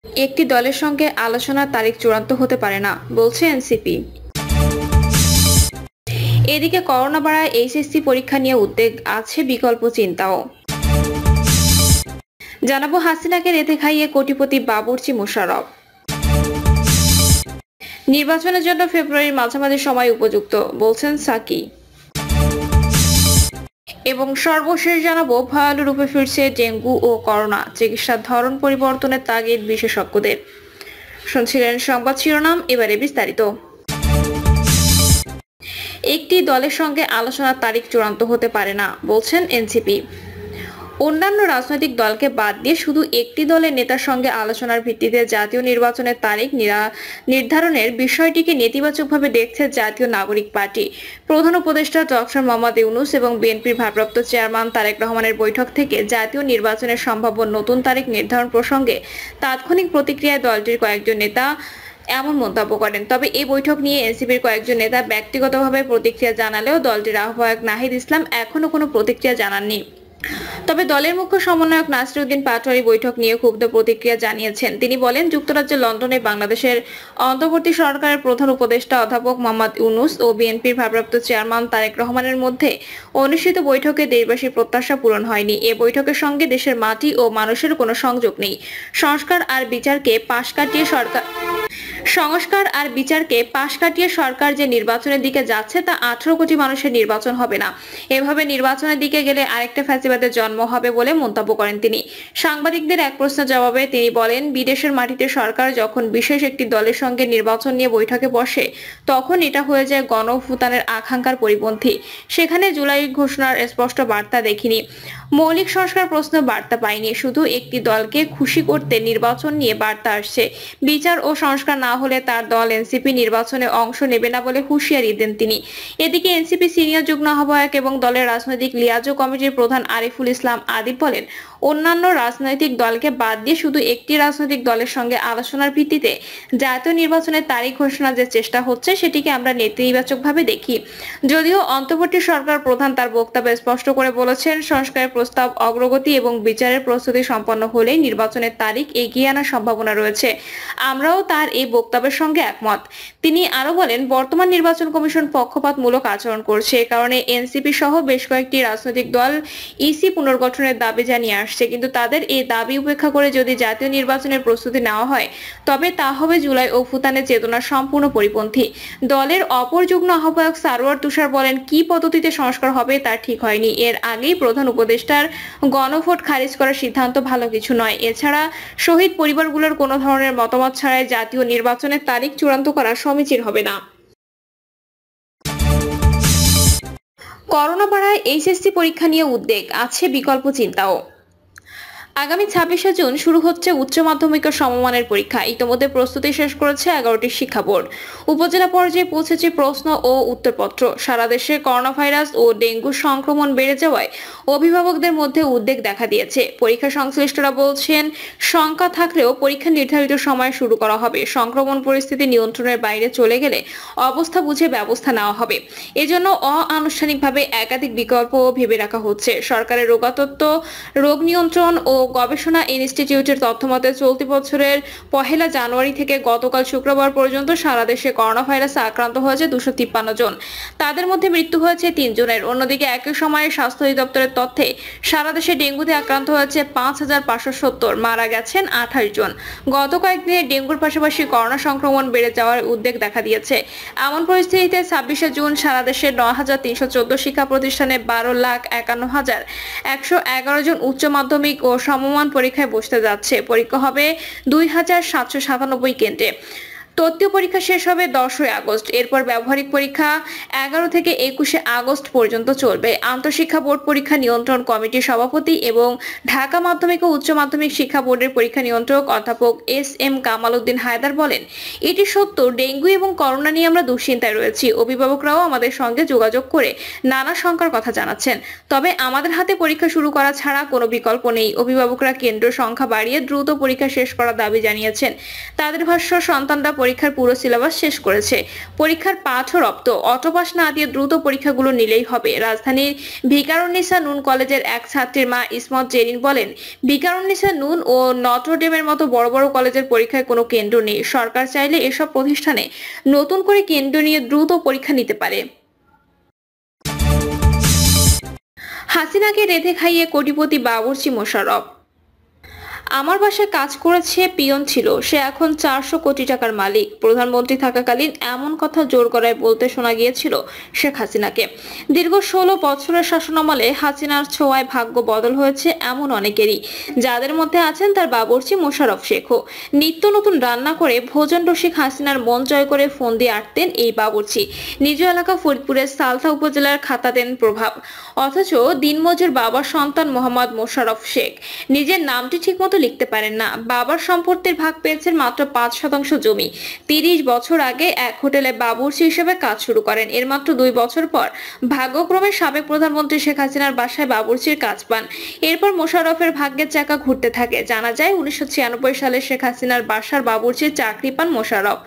একটি দলের সঙ্গে আলোচনার তারিখ চূড়ান্ত হতে পারে না, বলছে এনসিপি। এদিকে করোনা বাড়ায় এইচএসসি পরীক্ষা নিয়ে উদ্বেগ, আছে বিকল্প চিন্তাও। জানাবো হাসিনাকে রেঁধে খাইয়ে কোটিপতি বাবুর্চি মোশাররফ। নির্বাচনের জন্য ফেব্রুয়ারির মাঝামাঝি সময় উপযুক্ত, বলছেন সাকি। এবং সর্বশেষ জানাবো ভয়াল রূপে ফিরছে ডেঙ্গু ও করোনা, চিকিৎসার ধরন পরিবর্তনের তাগিদ বিশেষজ্ঞদের। শুনছিলেন সংবাদ শিরোনাম, এবারে বিস্তারিত। একটি দলের সঙ্গে আলোচনার তারিখ চূড়ান্ত হতে পারে না, বলছেন এনসিপি। অন্যান্য রাজনৈতিক দলকে বাদ দিয়ে শুধু একটি দলের নেতার সঙ্গে আলোচনার ভিত্তিতে জাতীয় নির্বাচনের তারিখ নির্ধারণের বিষয়টিকে নেতিবাচকভাবে দেখছে জাতীয় নাগরিক পার্টি। প্রধান উপদেষ্টা ডক্টর মোহাম্মদ ইউনূস এবং বিএনপির ভারপ্রাপ্ত চেয়ারম্যান তারেক রহমানের বৈঠক থেকে জাতীয় নির্বাচনের সম্ভাব্য নতুন তারিখ নির্ধারণ প্রসঙ্গে তাৎক্ষণিক প্রতিক্রিয়ায় দলটির কয়েকজন নেতা এমন মন্তব্য করেন। তবে এই বৈঠক নিয়ে এনসিপির কয়েকজন নেতা ব্যক্তিগতভাবে প্রতিক্রিয়া জানালেও দলটির আহ্বায়ক নাহিদ ইসলাম এখনো কোনো প্রতিক্রিয়া জানাননি। তবে দলের মুখ্য সমন্বয়ক নাসিরউদ্দিন পাটোয়ারি বৈঠক নিয়ে ক্ষুব্ধ প্রতিক্রিয়া জানিয়েছেন। তিনি বলেন, যুক্তরাজ্যের লন্ডনে বাংলাদেশের অন্তর্বর্তী সরকারের প্রধান উপদেষ্টা অধ্যাপক মোহাম্মদ ইউনূস ও বিএনপির ভারপ্রাপ্ত চেয়ারম্যান তারেক রহমানের মধ্যে অনুষ্ঠিত বৈঠকে দেশবাসীর প্রত্যাশা পূরণ হয়নি। এ বৈঠকের সঙ্গে দেশের মাটি ও মানুষের কোনো সংযোগ নেই। সংস্কার আর বিচারকে পাশ কাটিয়ে সরকার যে নির্বাচনের দিকে যাচ্ছে তা 18 কোটি মানুষের নির্বাচন হবে না। এভাবে নির্বাচনের দিকে গেলে আরেকটা ফ্যাসিবাদের জন্ম হবে বলে মন্তব্য করেন তিনি। সাংবাদিকদের এক প্রশ্নের জবাবে তিনি বলেন, বিদেশের মাটিতে সরকার যখন বিশেষ একটি দলের সঙ্গে নির্বাচন নিয়ে বৈঠকে বসে তখন এটা হয়ে যায় গণ অভ্যুত্থানের আকাঙ্ক্ষার পরিপন্থী। সেখানে জুলাই ঘোষণার স্পষ্ট বার্তা দেখিনি, মৌলিক সংস্কার প্রশ্ন বার্তা পাইনি, শুধু একটি দলকে খুশি করতে নির্বাচন নিয়ে বার্তা আসছে। বিচার ও সংস্কার না হলে তার দল এনসিপি নির্বাচনে অংশ নেবে না বলে হুঁশিয়ারি দেন তিনি। এদিকে এনসিপি সিনিয়র যুগ্ম আহ্বায়ক এবং দলের রাজনৈতিক লিয়াজো কমিটির প্রধান আরিফুল ইসলাম আদিব বলেন, অন্যান্য রাজনৈতিক দলকে বাদ দিয়ে শুধু একটি রাজনৈতিক দলের সঙ্গে আলোচনার ভিত্তিতে জাতীয় নির্বাচনের তারিখ ঘোষণার যে চেষ্টা হচ্ছে সেটিকে আমরা নেতিবাচকভাবে দেখি। যদিও অন্তর্বর্তী সরকার প্রধান তার বক্তব্যে স্পষ্ট করে বলেছেন, সংস্কারের প্রস্তাব অগ্রগতি এবং বিচারের প্রস্তুতি সম্পন্ন হলেই নির্বাচনের তারিখ এগিয়ে আনার সম্ভাবনা রয়েছে। আমরাও তার এই বক্তব্যের সঙ্গে একমত। তিনি আরো বলেন, বর্তমান নির্বাচন কমিশন পক্ষপাতমূলক আচরণ করছে। এ কারণে এনসিপি সহ বেশ কয়েকটি রাজনৈতিক দল ইসি পুনর্গঠনের দাবি জানিয়ে আসছে, কিন্তু তাদের এই দাবি উপেক্ষা করে যদি জাতীয় নির্বাচনের প্রস্তুতি নেওয়া হয় তবে তা হবে জুলাই অভ্যুত্থানের চেতনার সম্পূর্ণ পরিপন্থী। দলের অপর যুগ্ম আহ্বায়ক সারোয়ার তুষার বলেন, কি পদ্ধতিতে সংস্কার হবে তা ঠিক হয়নি। এর আগেই প্রধান উপদেষ্টার গণভোট খারিজ করার সিদ্ধান্ত ভালো কিছু নয়। এছাড়া শহীদ পরিবারগুলোর কোনো ধরনের মতামত ছাড়াই জাতীয় নির্বাচনের তারিখ চূড়ান্ত করা সমীচীন হবে না। করোনা বাড়ায় এইচএসসি পরীক্ষা নিয়ে উদ্বেগ, আছে বিকল্প চিন্তাও। আগামী 26শে জুন শুরু হচ্ছে উচ্চ মাধ্যমিক ও সমমানের পরীক্ষা। ইতোমধ্যে প্রস্তুতি শেষ করেছে 11টি শিক্ষা বোর্ড। উপজেলা পর্যায়ে পৌঁছেছে প্রশ্ন ও উত্তরপত্র। সারা দেশে করোনা ভাইরাস ও ডেঙ্গু সংক্রমণ বেড়ে যাওয়ায় অভিভাবকদের মধ্যে উদ্বেগ দেখা দিয়েছে। পরীক্ষা সংশ্লিষ্টরা বলছেন, শঙ্কা থাকলেও পরীক্ষা নির্ধারিত সময়ে শুরু করা হবে। সংক্রমণ পরিস্থিতি নিয়ন্ত্রণের বাইরে চলে গেলে অবস্থা বুঝে ব্যবস্থা নেওয়া হবে। এজন্য অনানুষ্ঠানিকভাবে একাধিক বিকল্প ভেবে রাখা হচ্ছে। সরকারের রোগতত্ত্ব, রোগ নিয়ন্ত্রণ ও গবেষণা ইনস্টিটিউটের তথ্যমতে চলতি বছরের 1 জানুয়ারি থেকে গতকাল শুক্রবার পর্যন্ত সারা দেশে করোনা ভাইরাসে আক্রান্ত হয়েছে 253 জন। তাদের মধ্যে মৃত্যু হয়েছে 3 জনের। অন্যদিকে একই সময়ে স্বাস্থ্য অধিদপ্তরের তথ্যে সারা দেশে ডেঙ্গুতে আক্রান্ত হয়েছে 5570, মারা গেছেন 28 জন। গত কয়েকদিনে ডেঙ্গুর পাশাপাশি করোনা সংক্রমণ বেড়ে যাওয়ার উদ্বেগ দেখা দিয়েছে। এমন পরিস্থিতিতে 26শে জুন সারা দেশে 9314 শিক্ষা প্রতিষ্ঠানে 12,51,111 জন উচ্চ মাধ্যমিক ও সমমান পরীক্ষায় বসতে যাচ্ছে। পরীক্ষা হবে 2797 কেন্দ্রে। তৃতীয় পরীক্ষা শেষ হবে 10 আগস্ট। এরপর ব্যবহারিক পরীক্ষা 11 থেকে 21 আগস্ট পর্যন্ত চলবে। আন্তঃশিক্ষা বোর্ড পরীক্ষা নিয়ন্ত্রণ কমিটির সভাপতি এবং ঢাকা মাধ্যমিক ও উচ্চ মাধ্যমিক শিক্ষা বোর্ডের পরীক্ষা নিয়ন্ত্রক অধ্যাপক এস.এম. কামাল উদ্দিন হায়দার বলেন, এটি সত্য, ডেঙ্গু এবং করোনা নিয়ে আমরা দুশ্চিন্তায় রয়েছি। অভিভাবকরাও আমাদের সঙ্গে যোগাযোগ করে নানা শঙ্কার কথা জানাচ্ছেন। তবে আমাদের হাতে পরীক্ষা শুরু করা ছাড়া কোনো বিকল্প নেই। অভিভাবকরা কেন্দ্র সংখ্যা বাড়িয়ে দ্রুত পরীক্ষা শেষ করার দাবি জানিয়েছেন। তাদের ভাষ্য, সন্তানরা পরীক্ষার পুরো সিলেবাস শেষ করেছে। পরীক্ষার পাঠও রপ্ত। অটোপাস না দিয়ে দ্রুত পরীক্ষাগুলো নিলেই হবে। রাজধানীর ভিকারুননিসা নূন কলেজের এক ছাত্রীর মা ইসমত জেরিন বলেন, ভিকারুননিসা নূন ও নটরডেমের মতো বড় বড় কলেজের পরীক্ষায় কোনো কেন্দ্র নেই। সরকার চাইলে এসব প্রতিষ্ঠানে নতুন করে কেন্দ্র নিয়ে দ্রুত পরীক্ষা নিতে পারে। হাসিনাকে রেঁধে খাইয়ে কোটিপতি বাবুর্চি মোশাররফ। আমার বাসায় কাজ করেছে, পিয়ন ছিল, সে এখন 400 কোটি টাকার মালিক। প্রধানমন্ত্রী থাকাকালীন এমন কথা জোর গলায় বলতে শোনা গিয়েছিল শেখ হাসিনাকে। দীর্ঘ 16 বছরের শাসনামলে হাসিনার ছোঁয়ায় ভাগ্য বদল হয়েছে এমন অনেকেরই, যাদের মধ্যে আছেন তার বাবুর্চি মোশাররফ শেখও। নিত্য নতুন রান্না করে ভোজন রসিক হাসিনার মন জয় করে ফোন দিয়ে আটতেন এই বাবুর্চি। নিজ এলাকা ফরিদপুরের সালথা উপজেলার খাতাতেন প্রভাব। অথচ দিনমজুর বাবার সন্তান মোহাম্মদ মোশাররফ শেখ নিজের নামটি ঠিকমতো লিখতে পারেন না। বাবার সম্পত্তির ভাগ পেয়েছেন মাত্র 5% জমি। 30 বছর আগে এক হোটেলে বাবুর্চি হিসেবে কাজ শুরু করেন। এর মাত্র 2 বছর পর ভাগ্যক্রমে সাবেক প্রধানমন্ত্রী শেখ হাসিনার বাসায় বাবুর্চির কাজ পান। এরপর মোশাররফের ভাগ্যের চাকা ঘুরতে থাকে। জানা যায় 1996 সালে শেখ হাসিনার বাসার বাবুর্চির চাকরি পান মোশাররফ।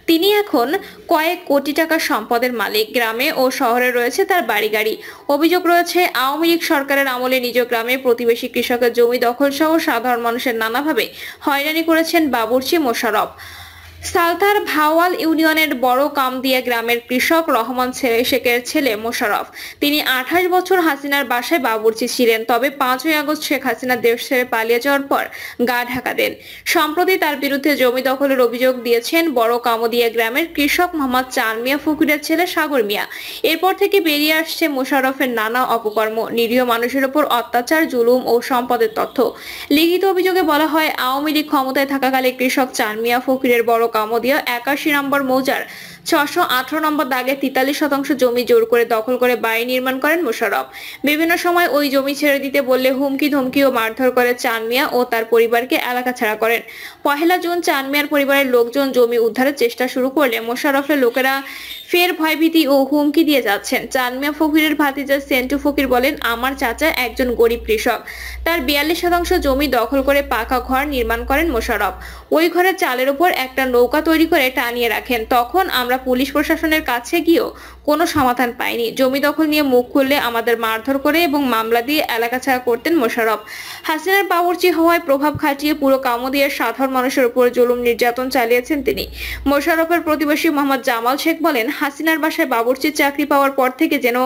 তিনি এখন কয়েক কোটি টাকার সম্পদের মালিক। গ্রামে ও শহরে রয়েছে তার বাড়ি গাড়ি। অভিযোগ রয়েছে আওয়ামী লীগ সরকারের আমলে নিজ গ্রামে প্রতিবেশী কৃষকের জমি দখল সহ সাধারণ মানুষের নানাভাবে হয়রানি করেছেন বাবুর্চি মোশাররফ। সালথার ভাওয়াল ইউনিয়নের বড় কামদিয়া গ্রামের কৃষক রহমান শেখের ছেলে মোশাররফ। তিনি 28 বছর হাসিনার বাসায় বাবুর্চি ছিলেন। তবে 5ই আগস্ট শেখ হাসিনা দেশ ছেড়ে পালিয়ে যাওয়ার পর গা ঢাকা দেন। সম্প্রতি তার বিরুদ্ধে জমি দখলের অভিযোগ দিয়েছেন বড় কামদিয়া গ্রামের কৃষক মোহাম্মদ চান মিয়া ফকিরের ছেলে সাগর মিয়া। এরপর থেকে বেরিয়ে আসছে মোশাররফের নানা অপকর্ম, নিরীহ মানুষের উপর অত্যাচার, জুলুম ও সম্পদের তথ্য। লিখিত অভিযোগে বলা হয়, আওয়ামী লীগ ক্ষমতায় থাকাকালে কৃষক চান মিয়া ফকিরের বড় কামদিয়া 81 নম্বর মৌজার 618 নম্বর দাগে 43% জমি জোর করে দখল করে বাড়ি নির্মাণ করেন মোশাররফ। বিভিন্ন সময় ওই জমি ছেড়ে দিতে বললে হুমকি ধমকি ও মারধর করে চান মিয়া ও তার পরিবারকে এলাকা ছাড়া করেন। 1 জুন চান মিয়ার পরিবারের লোকজন জমি উদ্ধারের চেষ্টা শুরু করলে মোশাররফের লোকেরা ফের ভয়ভীতি ও হুমকি দিয়ে যাচ্ছেন। চান মিয়া ফকিরের ভাতিজা সেন্টু ফকির বলেন, আমার চাচা একজন গরিব কৃষক। তার 42% জমি দখল করে পাকা ঘর নির্মাণ করেন মোশাররফ। ওই ঘরের চালের উপর একটা নৌকা তৈরি করে টানিয়ে রাখেন। তখন আমরা পুলিশ প্রশাসনের কাছে গিয়েও কোনো সমাধান পাইনি। জমি দখল নিয়ে মুখ খুললে আমাদের মারধর করে এবং মামলা দিয়ে এলাকা ছাড়া করতেন মোশাররফ। হাসিনার বাবুর্চি হওয়ায় প্রভাব খাটিয়ে পুরো কামদিয়ার সাধারণ মানুষের উপর জুলুম নির্যাতন চালিয়েছেন তিনি। মোশাররফের প্রতিবেশী মোহাম্মদ জামাল শেখ বলেন, হাসিনার বাসায় বাবুর্চির চাকরি পাওয়ার পর থেকে যেন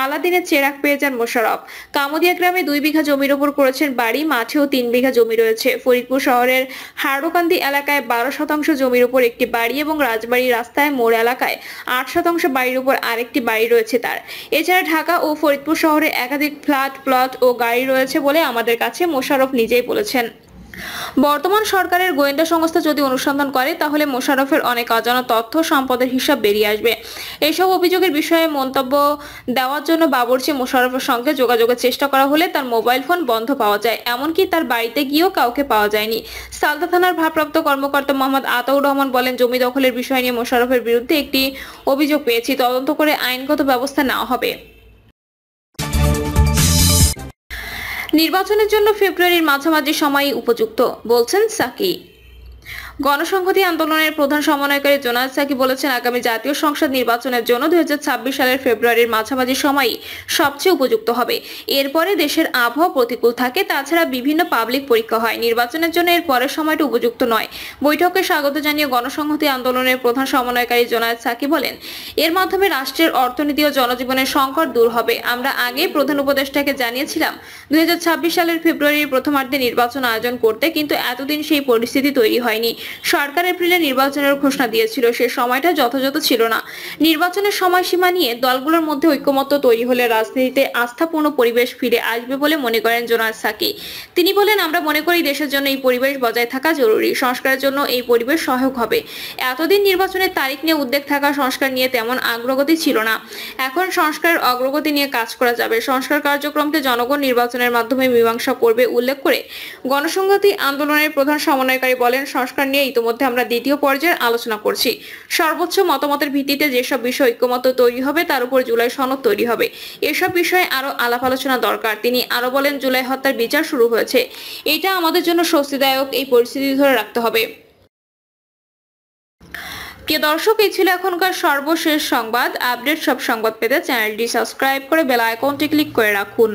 আলাদিনের চেরাগ পেয়ে যান মোশাররফ। কামদিয়া গ্রামে 2 বিঘা জমির উপর করেছেন বাড়ি, মাঠেও 3 বিঘা জমি রয়েছে। ফরিদপুর শহরের হারোকান্দি এলাকায় 12% জমির উপর একটি বাড়ি এবং রাজবাড়ী রাস্তায় মোড় এলাকায় 8% বাড়ির উপর আরেকটি বাড়ি রয়েছে তার। এছাড়া ঢাকা ও ফরিদপুর শহরে একাধিক ফ্ল্যাট, প্লট ও গাড়ি রয়েছে বলে আমাদের কাছে মোশাররফ নিজেই বলেছেন। বর্তমান সরকারের গোয়েন্দা সংস্থা যদি অনুসন্ধান করে তাহলে মোশাররফের অনেক অজানা তথ্য, সম্পদের হিসাব বেরিয়ে আসবে। এসব অভিযোগের বিষয়ে মন্তব্য দেওয়ার জন্য বাবুর্চি মোশাররফের সঙ্গে যোগাযোগের চেষ্টা করা হলে তার মোবাইল ফোন বন্ধ পাওয়া যায়। এমনকি তার বাড়িতে গিয়েও কাউকে পাওয়া যায়নি। সালথা থানার ভারপ্রাপ্ত কর্মকর্তা মোহাম্মদ আতাউর রহমান বলেন, জমি দখলের বিষয় নিয়ে মোশাররফের বিরুদ্ধে একটি অভিযোগ পেয়েছি, তদন্ত করে আইনগত ব্যবস্থা নেওয়া হবে। নির্বাচনের জন্য ফেব্রুয়ারির মাঝামাঝি সময়ই উপযুক্ত বলছেন সাকি। গণসংহতি আন্দোলনের প্রধান সমন্বয়কারী জোনায়েদ সাকি বলেছেন, আগামী জাতীয় সংসদ নির্বাচনের জন্য 2026 সালের ফেব্রুয়ারির মাঝামাঝি সময়ই সবচেয়ে উপযুক্ত হবে। এরপরে দেশের আবহাওয়া প্রতিকূল থাকে। তাছাড়া বিভিন্ন পাবলিক পরীক্ষা হয়। নির্বাচনের জন্য এর পরের সময়টা উপযুক্ত নয়। বৈঠকে স্বাগত জানিয়ে গণসংহতি আন্দোলনের প্রধান সমন্বয়কারী জোনায়েদ সাকি বলেন, এর মাধ্যমে রাষ্ট্রের অর্থনীতি ও জনজীবনের সংকট দূর হবে। আমরা আগে প্রধান উপদেষ্টাকে জানিয়েছিলাম 2026 সালের ফেব্রুয়ারির প্রথমার্ধে নির্বাচন আয়োজন করতে, কিন্তু এতদিন সেই পরিস্থিতি তৈরি হয়নি। সরকার এপ্রিলে নির্বাচনের ঘোষণা দিয়েছিল, সে সময়টা যথাযথ ছিল না। নির্বাচনের সময়সীমা নিয়ে দলগুলোর মধ্যে ঐকমত্য তৈরি হলে রাজনীতিতে আস্থাপূর্ণ পরিবেশ ফিরে আসবে বলে মনে করেন জোনায়েদ সাকি। তিনি বলেন, আমরা মনে করি দেশের জন্য এই পরিবেশ বজায় থাকা জরুরি। সংস্কারের জন্য এই পরিবেশ সহায়ক হবে। এতদিন নির্বাচনের তারিখ নিয়ে উদ্বেগ থাকা, সংস্কার নিয়ে তেমন অগ্রগতি ছিল না। এখন সংস্কারের অগ্রগতি নিয়ে কাজ করা যাবে। সংস্কার কার্যক্রমকে জনগণ নির্বাচনের মাধ্যমে মীমাংসা করবে উল্লেখ করে গণসংহতি আন্দোলনের প্রধান সমন্বয়কারী বলেন, সংস্কার নিয়ে ইতিমধ্যে আমরা দ্বিতীয় পর্যায়ের আলোচনা করছি। সর্বোচ্চ মতামতের ভিত্তিতে যেসব বিষয় ঐক্যমত্য তৈরি হবে তার উপর জুলাই সনদ তৈরি হবে। এসব বিষয়ে আরো আলাপ আলোচনা দরকার। তিনি আরো বলেন, জুলাই হত্যার বিচার শুরু হয়েছে। এটা আমাদের জন্য স্বস্তিদায়ক। এই পরিস্থিতি ধরে রাখতে হবে। প্রিয় দর্শক, এই ছিল এখনকার সর্বশেষ সংবাদ। আপডেট সব সংবাদ পেতে চ্যানেলটি সাবস্ক্রাইব করে বেল আইকনটি ক্লিক করে রাখুন।